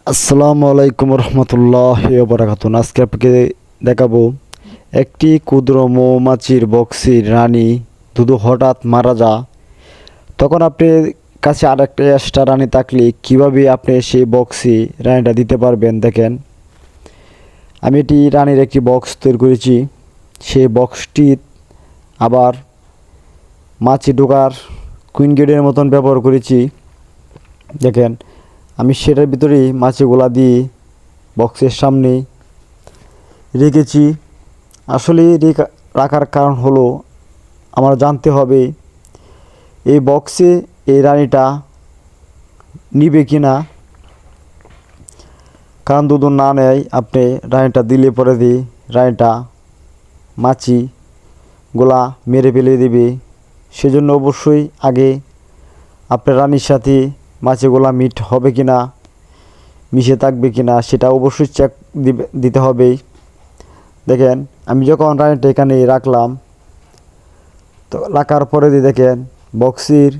আসসালামু আলাইকুম রহমতুল্লাহি ওয়া বারাকাতুহু। আজকে আপনাকে দেখাবো একটি ক্ষুদ্র মৌমাছির বক্সির রানী যদি হঠাৎ মারা যায়, তখন আপনার কাছে আরেকটা এক্সট্রা রানী থাকলে কীভাবে আপনি সেই বক্সে রানীটা দিতে পারবেন। দেখেন, আমি এটি রানীর একটি বক্স তৈরি করেছি। সেই বক্সটি আবার মাছি ঢোকার কুইন গেটের মতন ব্যবহার করেছি। দেখেন, আমি সেটার ভিতরেই মাছিগুলা দিয়ে বক্সের সামনে রেখেছি। আসলে রাখার কারণ হলো আমার জানতে হবে এই বক্সে এই রানীটা নিবে কি না। কারণ যদি না নেয়, আপনি রানীটা দিলে পরে দিয়ে রানীটা মাছিগুলা মেরে ফেলে দেবে। সেজন্য অবশ্যই আগে আপনার রানীর সাথে মাছিগুলা মিট হবে কি না, মিশে থাকবে কি না, সেটা অবশ্যই চেক দিতে হবে। দেখেন, আমি যখন রানীটা এখানে রাখলাম, তো রাখার পরে দিয়ে দেখেন বক্সের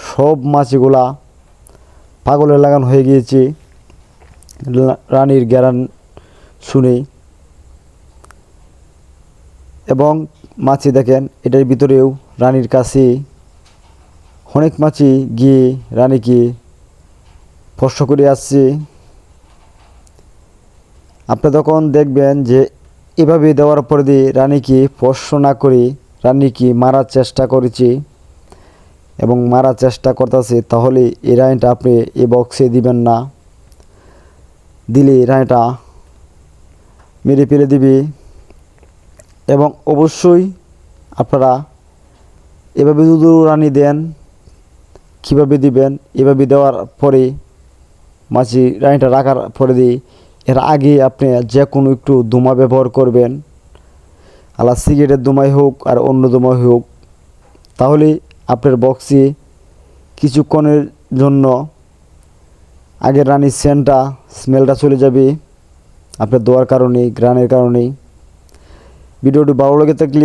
সব মাছিগুলা পাগলে লাগানো হয়ে গিয়েছে রানীর গ্যারান শুনে। এবং মাছি দেখেন, এটার ভিতরেও রানীর কাছে অনেক মাছি গিয়ে রানীকে স্পর্শ করে আসছে। আপনি তখন দেখবেন যে এভাবে দেওয়ার পরে দিয়ে রানীকে স্পর্শ না করে রানীকে মারার চেষ্টা করেছে এবং মারার চেষ্টা করতেছে, তাহলে এই রানীটা আপনি এই বক্সে দিবেন না। দিলে রানীটা মেরে ফেলে দিবে। এবং অবশ্যই আপনারা এভাবে যদি রানী দেন, কীভাবে দিবেন, এভাবে দেওয়ার পরে মাছি রানীটা রাখার পরে দিয়ে এর আগে আপনি যে কোনো একটু ধুমা ব্যবহার করবেন, আলা সিগারেটের ধুমাই হোক আর অন্য ধুমাই হোক, তাহলে আপনার বক্সে কিছুক্ষণের জন্য আগের রানীর সেন্টটা স্মেলটা চলে যাবে আপনার দেওয়ার কারণে, গ্রানের কারণেই। ভিডিওটি ভালো লেগে থাকলে